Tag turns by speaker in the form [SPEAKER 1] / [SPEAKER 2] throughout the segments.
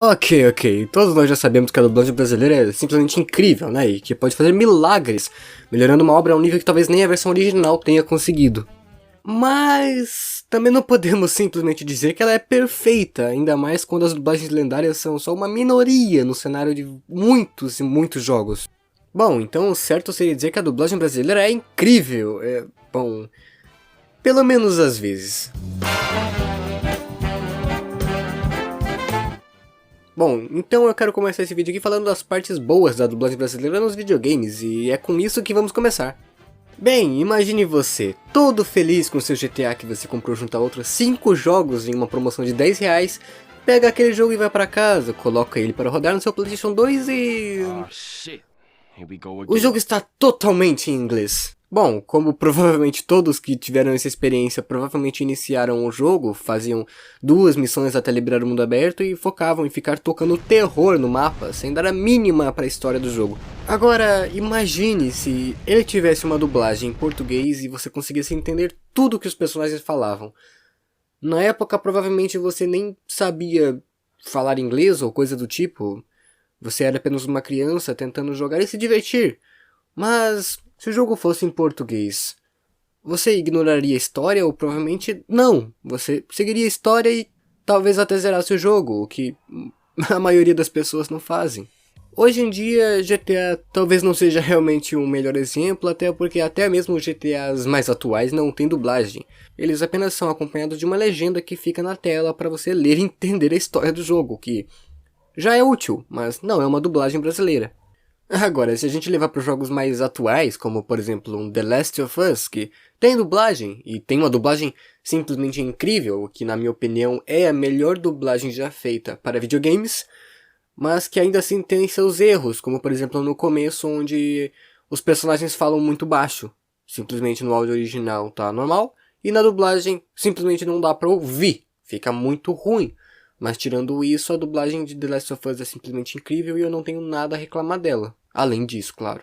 [SPEAKER 1] Ok. Todos nós já sabemos que a dublagem brasileira é simplesmente incrível, né? E que pode fazer milagres, melhorando uma obra a um nível que talvez nem a versão original tenha conseguido. Mas também não podemos simplesmente dizer que ela é perfeita, ainda mais quando as dublagens lendárias são só uma minoria no cenário de muitos e muitos jogos. Bom, então o certo seria dizer que a dublagem brasileira é incrível. Bom, pelo menos às vezes. Bom, então eu quero começar esse vídeo aqui falando das partes boas da dublagem brasileira nos videogames, e é com isso que vamos começar. Bem, imagine você, todo feliz com seu GTA que você comprou junto a outros 5 jogos em uma promoção de R$10, pega aquele jogo e vai para casa, coloca ele para rodar no seu PlayStation 2 e... o jogo está totalmente em inglês. Bom, como provavelmente todos que tiveram essa experiência provavelmente iniciaram o jogo, faziam 2 missões até liberar o mundo aberto e focavam em ficar tocando terror no mapa, sem dar a mínima para a história do jogo. Agora, imagine se ele tivesse uma dublagem em português e você conseguisse entender tudo que os personagens falavam. Na época, provavelmente você nem sabia falar inglês ou coisa do tipo. Você era apenas uma criança tentando jogar e se divertir. Mas, se o jogo fosse em português, você ignoraria a história ou provavelmente não. Você seguiria a história e talvez até zerasse o jogo, o que a maioria das pessoas não fazem. Hoje em dia, GTA talvez não seja realmente um melhor exemplo, até porque até mesmo os GTAs mais atuais não têm dublagem. Eles apenas são acompanhados de uma legenda que fica na tela para você ler e entender a história do jogo, que já é útil, mas não é uma dublagem brasileira. Agora, se a gente levar para os jogos mais atuais, como por exemplo um The Last of Us, que tem dublagem, e tem uma dublagem simplesmente incrível, que na minha opinião é a melhor dublagem já feita para videogames, mas que ainda assim tem seus erros, como por exemplo no começo, onde os personagens falam muito baixo, simplesmente no áudio original tá normal, e na dublagem simplesmente não dá para ouvir, fica muito ruim. Mas tirando isso, a dublagem de The Last of Us é simplesmente incrível e eu não tenho nada a reclamar dela. Além disso, claro.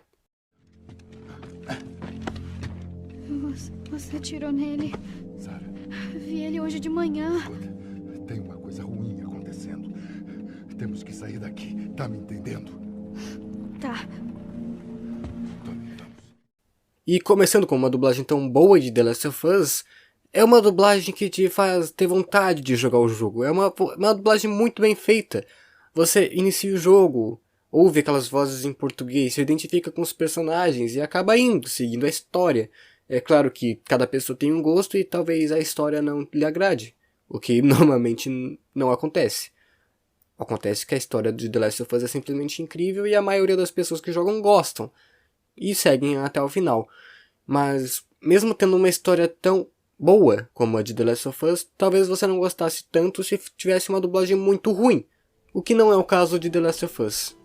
[SPEAKER 2] Você atirou nele.
[SPEAKER 3] Sarah,
[SPEAKER 2] Vi ele hoje de manhã.
[SPEAKER 3] escuta, tem uma coisa ruim acontecendo. Temos que sair daqui, tá me entendendo?
[SPEAKER 2] Tá.
[SPEAKER 3] Tony, vamos.
[SPEAKER 1] E começando com uma dublagem tão boa de The Last of Us, é uma dublagem que te faz ter vontade de jogar o jogo. É uma dublagem muito bem feita. Você inicia o jogo, ouve aquelas vozes em português, se identifica com os personagens e acaba indo, seguindo a história. É claro que cada pessoa tem um gosto e talvez a história não lhe agrade, o que normalmente não acontece. Acontece que a história de The Last of Us é simplesmente incrível e a maioria das pessoas que jogam gostam e seguem até o final. Mas mesmo tendo uma história tão boa como a de The Last of Us, talvez você não gostasse tanto se tivesse uma dublagem muito ruim, o que não é o caso de The Last of Us.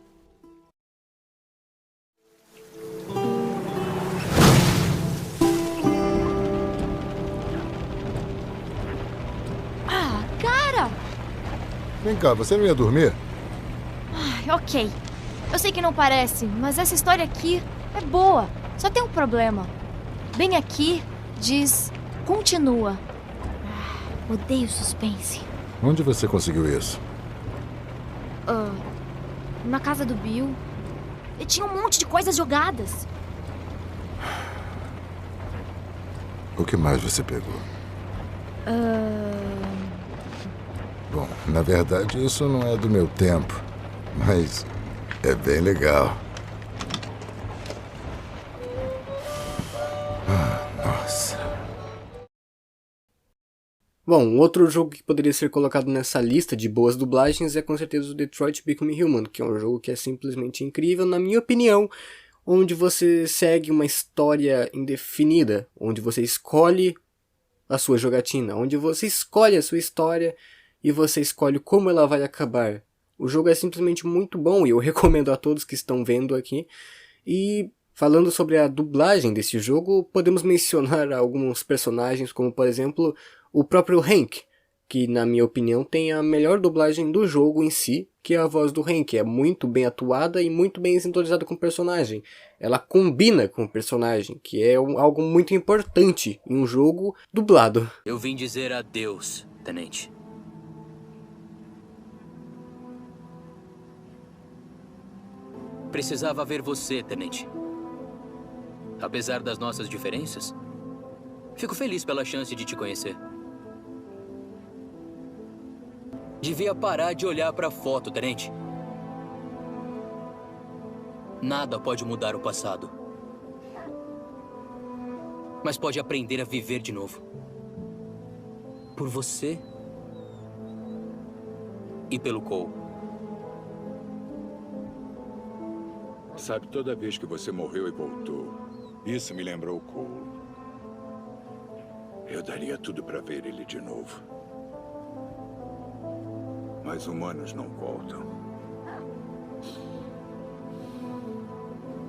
[SPEAKER 2] Ah, cara!
[SPEAKER 3] Vem cá, você não ia dormir?
[SPEAKER 2] Ai, ok. Eu sei que não parece, mas essa história aqui é boa. Só tem um problema. Bem aqui, diz... continua. Odeio suspense.
[SPEAKER 3] Onde você conseguiu isso?
[SPEAKER 2] Na casa do Bill. E tinha um monte de coisas jogadas.
[SPEAKER 3] O que mais você pegou? Bom, na verdade isso não é do meu tempo, mas é bem legal. Nossa.
[SPEAKER 1] Bom, outro jogo que poderia ser colocado nessa lista de boas dublagens é com certeza o Detroit Become Human, que é um jogo que é simplesmente incrível, na minha opinião, onde você segue uma história indefinida, onde você escolhe a sua jogatina, onde você escolhe a sua história e você escolhe como ela vai acabar. O jogo é simplesmente muito bom e eu recomendo a todos que estão vendo aqui. E falando sobre a dublagem desse jogo, podemos mencionar alguns personagens, como por exemplo o próprio Hank, que na minha opinião tem a melhor dublagem do jogo em si, que é a voz do Hank. É muito bem atuada e muito bem sintonizada com o personagem. Ela combina com o personagem, que é algo muito importante em um jogo dublado.
[SPEAKER 4] Eu vim dizer adeus, tenente. Precisava ver você, Tenente. Apesar das nossas diferenças, fico feliz pela chance de te conhecer. Devia parar de olhar para a foto, Tenente. Nada pode mudar o passado. Mas pode aprender a viver de novo. Por você e pelo Cole.
[SPEAKER 5] Sabe, toda vez que você morreu e voltou, isso me lembrou o Cole. Eu daria tudo para ver ele de novo. Mas humanos não voltam.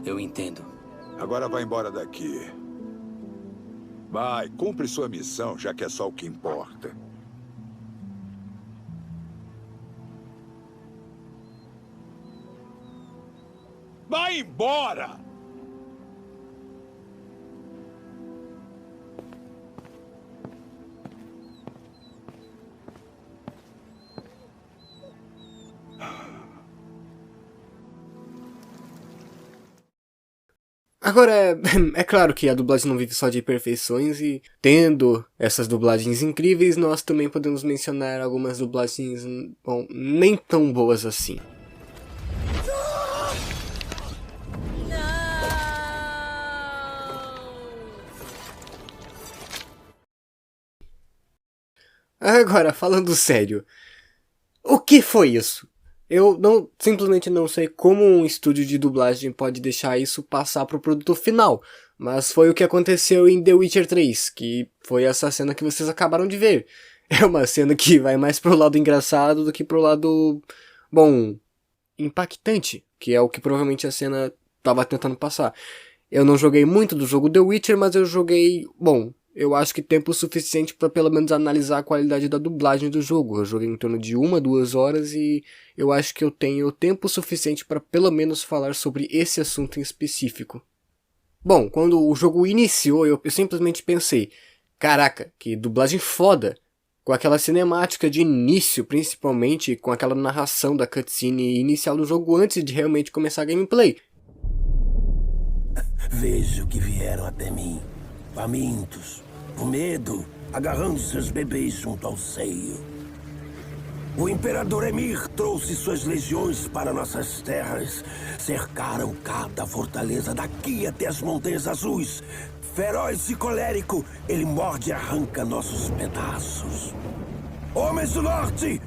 [SPEAKER 4] Eu entendo.
[SPEAKER 5] Agora vai embora daqui. Vai, cumpre sua missão, já que é só o que importa. Vai embora!
[SPEAKER 1] Agora, é claro que a dublagem não vive só de perfeições e, tendo essas dublagens incríveis, nós também podemos mencionar algumas dublagens, bom, nem tão boas assim. Agora, falando sério, o que foi isso? Eu simplesmente não sei como um estúdio de dublagem pode deixar isso passar pro produto final, mas foi o que aconteceu em The Witcher 3, que foi essa cena que vocês acabaram de ver. É uma cena que vai mais pro lado engraçado do que pro lado, bom, impactante, que é o que provavelmente a cena tava tentando passar. Eu não joguei muito do jogo The Witcher, mas eu joguei, bom, eu acho que tempo suficiente para pelo menos analisar a qualidade da dublagem do jogo. Eu joguei em torno de 1-2 horas e eu acho que eu tenho tempo suficiente para pelo menos falar sobre esse assunto em específico. Bom, quando o jogo iniciou, eu simplesmente pensei, caraca, que dublagem foda! Com aquela cinemática de início, principalmente com aquela narração da cutscene inicial do jogo antes de realmente começar a gameplay.
[SPEAKER 6] Vejo que vieram até mim, famintos, com medo, agarrando seus bebês junto ao seio. O Imperador Emir trouxe suas legiões para nossas terras. Cercaram cada fortaleza daqui até as Montanhas Azuis. Feroz e colérico, ele morde e arranca nossos pedaços. Homens do Norte,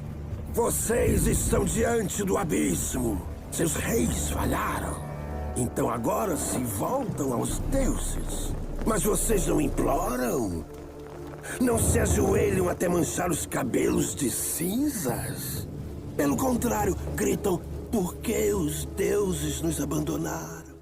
[SPEAKER 6] vocês estão diante do abismo. Seus reis falharam. Então agora se voltam aos deuses. Mas vocês não imploram? Não se ajoelham até manchar os cabelos de cinzas? Pelo contrário, gritam, por que os deuses nos abandonaram?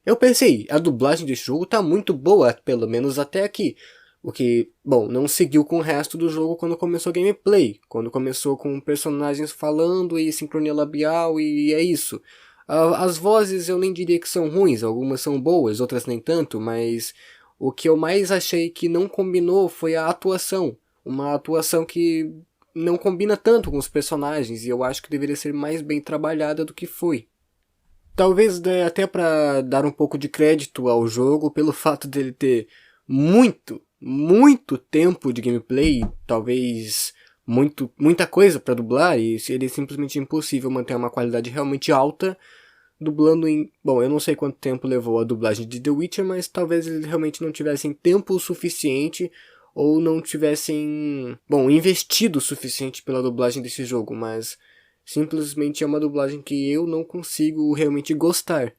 [SPEAKER 1] Eu pensei, a dublagem desse jogo tá muito boa, pelo menos até aqui. O que, bom, não seguiu com o resto do jogo quando começou a gameplay. Quando começou com personagens falando e sincronia labial e é isso. As vozes eu nem diria que são ruins, algumas são boas, outras nem tanto, mas o que eu mais achei que não combinou foi a atuação. Uma atuação que não combina tanto com os personagens e eu acho que deveria ser mais bem trabalhada do que foi. Talvez dê até pra dar um pouco de crédito ao jogo pelo fato dele ter muito tempo de gameplay, talvez muita coisa pra dublar, e seria simplesmente impossível manter uma qualidade realmente alta dublando em... Bom, eu não sei quanto tempo levou a dublagem de The Witcher, mas talvez eles realmente não tivessem tempo suficiente ou não tivessem, bom, investido o suficiente pela dublagem desse jogo, mas simplesmente é uma dublagem que eu não consigo realmente gostar.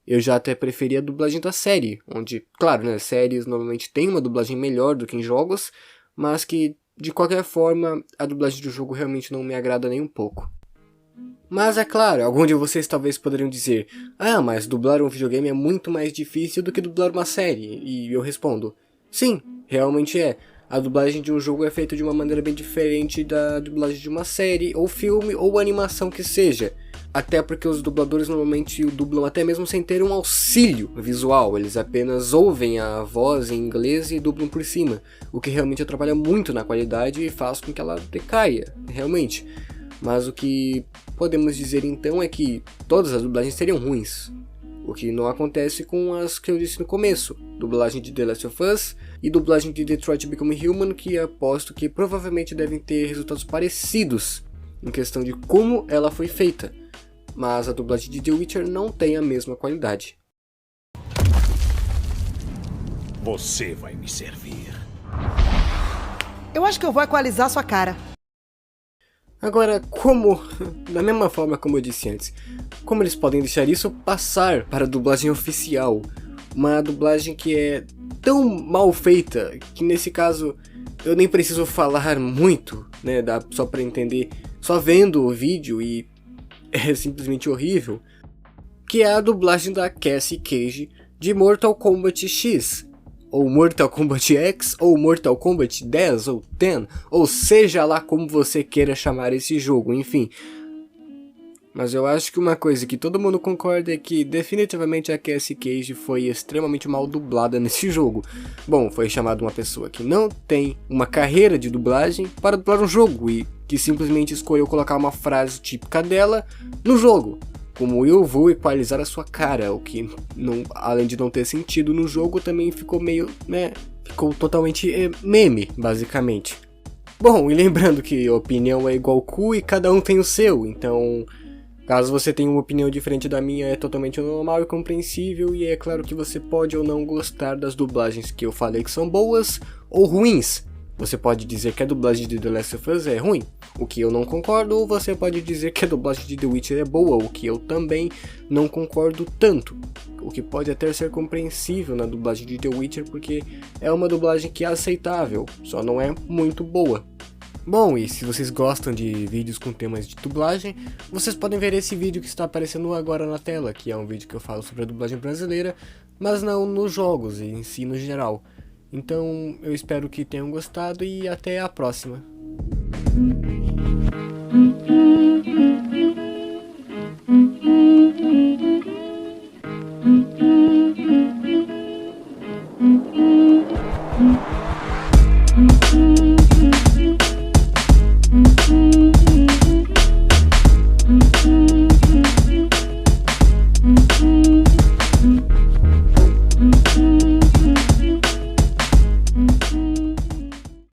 [SPEAKER 1] Eu já até preferi a dublagem da série, onde, claro, né, séries normalmente têm uma dublagem melhor do que em jogos, mas que, de qualquer forma, a dublagem do jogo realmente não me agrada nem um pouco. Mas é claro, alguns de vocês talvez poderiam dizer, ah, mas dublar um videogame é muito mais difícil do que dublar uma série, e eu respondo, sim, realmente é. A dublagem de um jogo é feita de uma maneira bem diferente da dublagem de uma série, ou filme, ou animação que seja. Até porque os dubladores normalmente o dublam até mesmo sem ter um auxílio visual, eles apenas ouvem a voz em inglês e dublam por cima, o que realmente atrapalha muito na qualidade e faz com que ela decaia, realmente. Mas o que podemos dizer então é que todas as dublagens seriam ruins. O que não acontece com as que eu disse no começo, dublagem de The Last of Us e dublagem de Detroit Become Human, que aposto que provavelmente devem ter resultados parecidos em questão de como ela foi feita, mas a dublagem de The Witcher não tem a mesma qualidade.
[SPEAKER 7] Você vai me servir.
[SPEAKER 8] Eu acho que eu vou equalizar sua cara.
[SPEAKER 1] Agora, da mesma forma como eu disse antes, como eles podem deixar isso passar para a dublagem oficial? Uma dublagem que é tão mal feita, que nesse caso eu nem preciso falar muito, né, dá só para entender, só vendo o vídeo, e é simplesmente horrível, que é a dublagem da Cassie Cage de Mortal Kombat X, ou Mortal Kombat X, ou Mortal Kombat 10, ou 10, ou seja lá como você queira chamar esse jogo, enfim. Mas eu acho que uma coisa que todo mundo concorda é que definitivamente a Cassie Cage foi extremamente mal dublada nesse jogo. Bom, foi chamada uma pessoa que não tem uma carreira de dublagem para dublar um jogo e que simplesmente escolheu colocar uma frase típica dela no jogo, como eu vou equalizar a sua cara, o que, não, além de não ter sentido no jogo, também ficou meio, né, ficou totalmente meme, basicamente. Bom, e lembrando que opinião é igual cu e cada um tem o seu, então caso você tenha uma opinião diferente da minha, é totalmente normal e compreensível, e é claro que você pode ou não gostar das dublagens que eu falei que são boas ou ruins. Você pode dizer que a dublagem de The Last of Us é ruim, o que eu não concordo, ou você pode dizer que a dublagem de The Witcher é boa, o que eu também não concordo tanto. O que pode até ser compreensível na dublagem de The Witcher, porque é uma dublagem que é aceitável, só não é muito boa. Bom, e se vocês gostam de vídeos com temas de dublagem, vocês podem ver esse vídeo que está aparecendo agora na tela, que é um vídeo que eu falo sobre a dublagem brasileira, mas não nos jogos em si no geral. Então eu espero que tenham gostado e até a próxima.